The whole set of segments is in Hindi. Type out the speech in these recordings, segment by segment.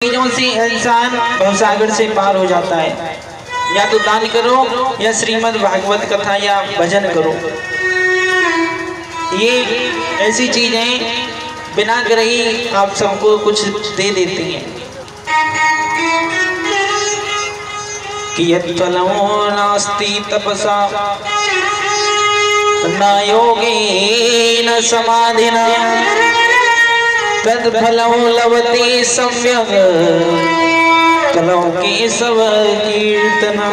चीजों से इंसान भवसागर से पार हो जाता है। या तो दान करो या श्रीमद् भागवत कथा या भजन करो। ये ऐसी चीजें बिना करे ही आप सबको कुछ दे देती हैं। कि यत्फलो नास्ति तपसा न योगेन समाधिना तत्फलं लभते सम्यक् कलौ केशव कीर्तना।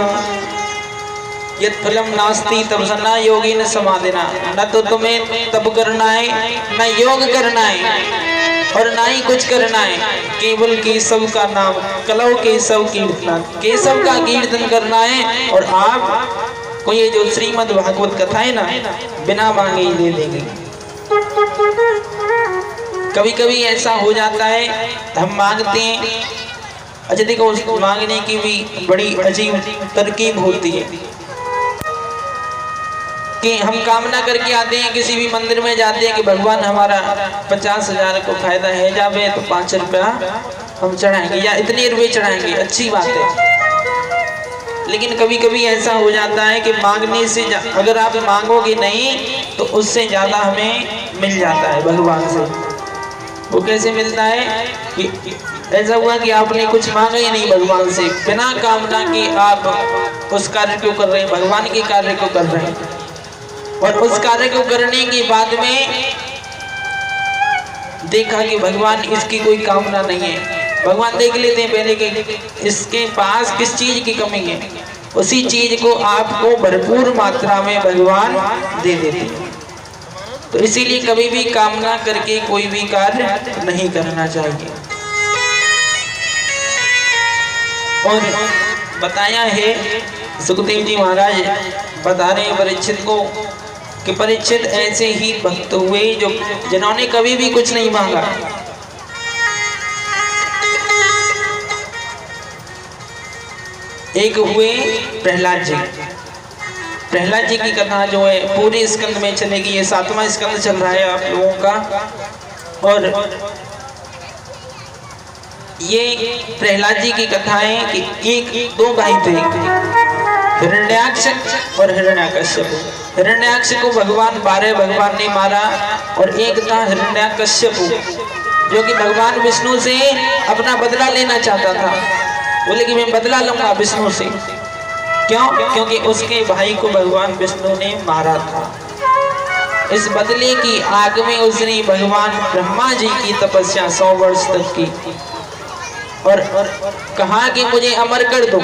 यत्फलं नास्ति तपसा न योगेन समाधिना। न तो तुम्हें तप करना है, न योग करना है और ना ही कुछ करना है, केवल केशव का नाम, कलौ केशव कीर्तना, केशव का कीर्तन करना है। और आप को ये जो श्रीमद् भागवत कथा है ना, बिना मांगे ही दे देंगे। कभी कभी ऐसा हो जाता है हम मांगते हैं, अच्छा देखो उस मांगने की भी बड़ी अजीब तरकीब होती है कि हम कामना करके आते हैं, किसी भी मंदिर में जाते हैं कि भगवान हमारा 50,000 को फायदा है जावे तो 5 रुपया हम चढ़ाएंगे या इतने रुपये चढ़ाएंगे, अच्छी बात है। लेकिन कभी कभी ऐसा हो जाता है कि मांगने से अगर आप मांगोगे नहीं तो उससे ज्यादा हमें मिल जाता है भगवान से। वो कैसे मिलता है कि ऐसा हुआ कि आपने कुछ मांगा ही नहीं भगवान से, बिना कामना के आप उस कार्य को कर रहे हैं, भगवान के कार्य को कर रहे हैं। और उस कार्य को करने के बाद में देखा कि भगवान इसकी कोई कामना नहीं है। भगवान देख लेते हैं पहले कि इसके पास किस चीज की कमी है, उसी चीज को आपको भरपूर मात्रा में भगवान दे देते हैं। तो इसीलिए कभी भी कामना करके कोई भी कार्य नहीं करना चाहिए। और बताया है सुखदेव जी महाराज बता रहे हैं परीक्षित को कि परीक्षित ऐसे ही भक्त हुए जो जिन्होंने कभी भी कुछ नहीं मांगा। एक हुए प्रहलाद जी। प्रहलाद जी की कथा जो है पूरे स्कंद में चलेगी, ये 7वां स्कंद चल रहा है आप लोगों का। और ये प्रहलाद जी की कथा है कि दो भाई थे, हिरण्याक्ष और हिरण्याकश्यप। हिरण्याक्ष को भगवान 12 भगवान ने मारा और एक था हिरण्याकश्यप जो कि भगवान विष्णु से अपना बदला लेना चाहता था। बोले कि मैं बदला लूंगा विष्णु से। क्यों? क्योंकि उसके भाई को भगवान विष्णु ने मारा था। इस बदले की आग में उसने भगवान ब्रह्मा जी की तपस्या 100 वर्ष तक की और कहा कि मुझे अमर कर दो।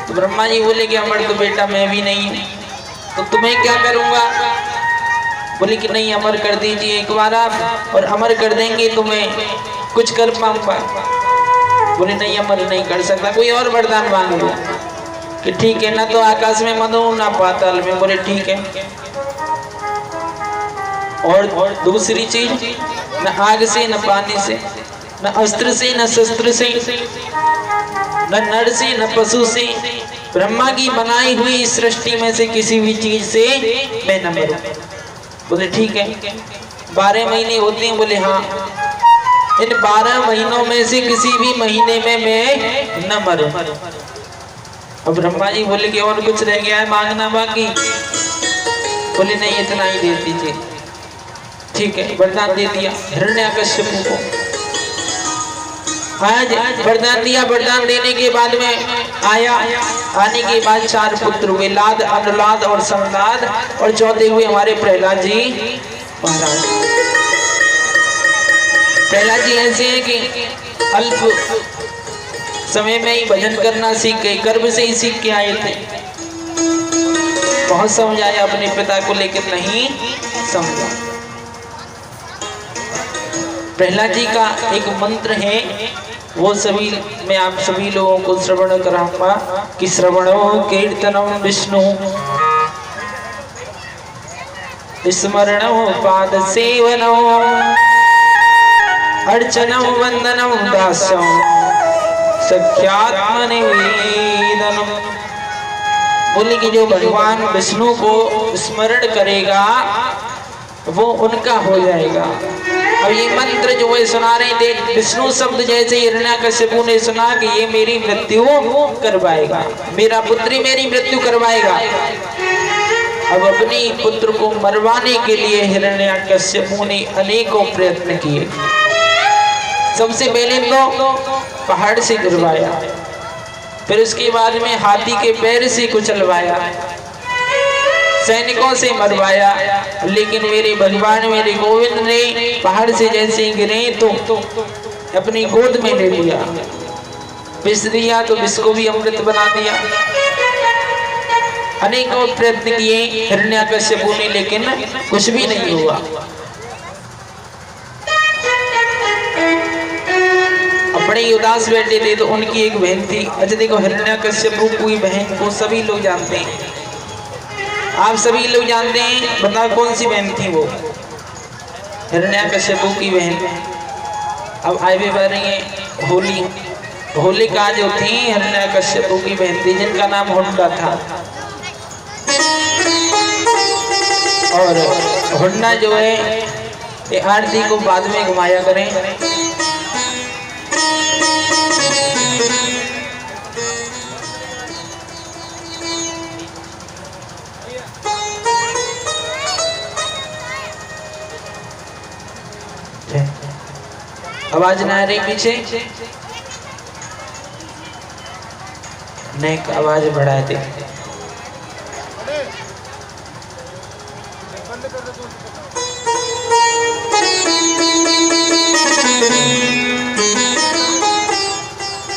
तो ब्रह्मा जी बोले कि अमर तो बेटा मैं भी नहीं, तो तुम्हें क्या करूंगा? बोले कि नहीं अमर कर दीजिए एक बार आप, और अमर कर देंगे तो मैं कुछ कर पाऊंगा। बोले नहीं अमर नहीं कर सकता, कोई और वरदान मांग लो। कि ठीक है, ना तो आकाश में मनो ना पाताल में। बोले ठीक है। और दूसरी चीज, न आग से न पानी से, न अस्त्र से न शस्त्र से, न नर से न पशु से, ब्रह्मा की बनाई हुई सृष्टि में से किसी भी चीज से मैं न मरूं। बोले ठीक है। 12 महीने होते हैं। बोले हाँ, इन 12 महीनों में से किसी भी महीने में मैं न मरूं। अब ब्रह्मा जी बोले कि और कुछ रह गया है मांगना बाकी? बोले नहीं इतना ही दे दीजिए। ठीक है, वरदान दे दिया हिरण्याकश्यप को। आज वरदान दिया। वरदान देने के बाद में आने के बाद 4 पुत्र हुए, लाद, अनुलाद और संलाद, और चौथे हुए हमारे प्रहलाद जी महाराज। प्रहलाद जी ऐसे हैं कि अल्प समय में ही भजन करना सीख गए, गर्भ से ही सीख के आए थे। बहुत समझाया अपने पिता को लेकिन नहीं समझा। प्रहलाद जी का एक मंत्र है, वो सभी मैं आप सभी लोगों को श्रवण कराऊंगा कि श्रवणो कीर्तनम विष्णु स्मरणो पाद सेवनो अर्चनम वंदनम दास्यम सख्यात्म निवेदनम। बोले कि जो भगवान विष्णु को स्मरण करेगा वो उनका हो जाएगा, अब ये मंत्र जो है सुना रहे थे, विष्णु शब्द जैसे हिरण्याकश्यपु ने सुना कि ये मेरी मृत्यु करवाएगा, मेरा पुत्री मेरी मृत्यु करवाएगा। अब अपने पुत्र को मरवाने के लिए हिरण्याकश्यपु ने अनेकों प्रयत्न किए। सबसे पहले तो पहाड़ से गिरवाया, फिर उसके बाद में हाथी के पैर से कुचलवाया, सैनिकों से मरवाया, लेकिन मेरे भगवान मेरे गोविंद ने पहाड़ से जैसे गिरे तो अपनी गोद में ले लिया, विष दिया तो विष को भी अमृत बना दिया। अनेकों प्रयत्न किए हिरण्याकश्यपु ने, लेकिन कुछ भी नहीं हुआ। बड़े उदास बैठे थे तो उनकी एक बहन थी। अच्छा देखो, हिरण्याकश्यपु की बहन को सभी लोग जानते हैं, आप सभी लोग जानते हैं, बताओ कौन सी बहन थी वो? हिरण्याकश्यपु की बहन। अब आए भी बह रही है होली, होलिका जो थी हिरण्याकश्यपु की बहन थी, जिनका नाम हुंडा था। और हुंडा जो है ये आरती को बाद में घुमाया करें। आवाज ना आ रही पीछे? नहीं, आवाज बढ़ा दे।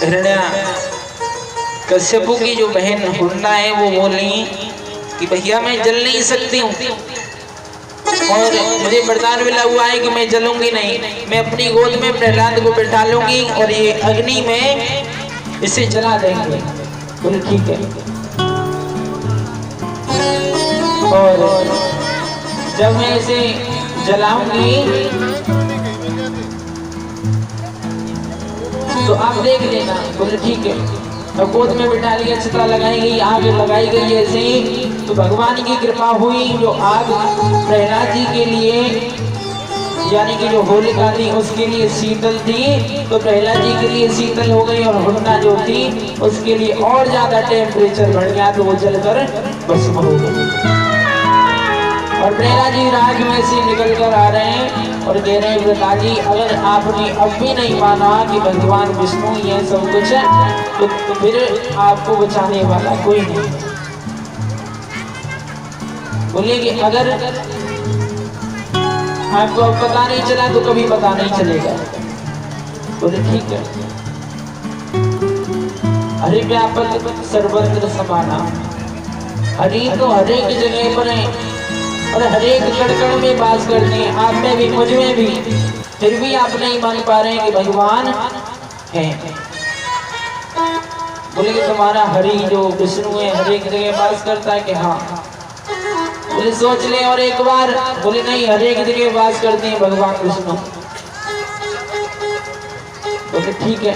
हिरण्याकश्यपु की जो बहन हुंडा है वो बोली कि भैया मैं जल नहीं सकती हूँ और मुझे वरदान मिला हुआ है कि मैं जलूंगी नहीं, मैं अपनी गोद में प्रहलाद को बिठा लूंगी और ये अग्नि में इसे जला देंगे। बोले ठीक है। और जब मैं इसे जलाऊंगी तो आप देख लेना। बोले ठीक है। अब गोद में बिठा लिया, चिता लगाई गई, आग लगाई गई ऐसे ही। तो भगवान की कृपा हुई, जो आग प्रहलाद जी के लिए यानी कि जो होलिका थी उसके लिए शीतल थी, तो प्रहलाद जी के लिए शीतल हो गई, और हुंडा जो थी उसके लिए और ज्यादा टेम्परेचर बढ़ गया, तो वो जलकर भस्म हो गई। और प्रहलाद जी राग में से निकल कर आ रहे हैं और कह रहे हैं प्रहलाद जी, अगर आपने अब भी नहीं माना कि भगवान विष्णु ये सब कुछ तो फिर आपको बचाने वाला कोई नहीं। बोलिए कि अगर आपको अब पता नहीं चला तो कभी पता नहीं चलेगा। बोले ठीक है। हरि व्यापक सर्वत्र समाना, हरि तो हर एक जगह पर है और हर एक कण में वास करते हैं, आप में भी मुझ में भी, फिर भी आप नहीं मान पा रहे हैं कि भगवान है। बोले कि तुम्हारा हरि जो विष्णु है हर एक जगह वास करता है कि हाँ? बोले सोच ले और एक बार। बोले नहीं, हर एक जगह वास करते हैं भगवान विष्णु। बोले ठीक है।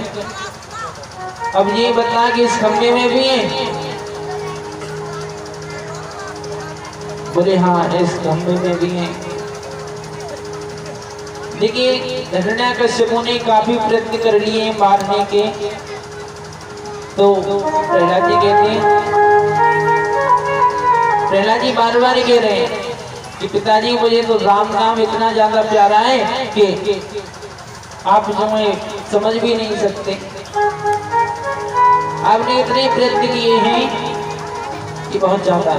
अब ये बता कि इस खंबे में भी है? बोले हाँ, इस खंबे में भी है। देखिए, हिरण्याकश्यपु ने काफी प्रयत्न कर लिए मारने के, तो प्रहलाद जी कहते हैं, प्रहलाद जी बार बार कह रहे हैं कि पिताजी मुझे तो राम नाम इतना ज्यादा प्यारा है कि आप जो है समझ भी नहीं सकते। आपने इतने प्रयत्न किए हैं कि बहुत ज्यादा।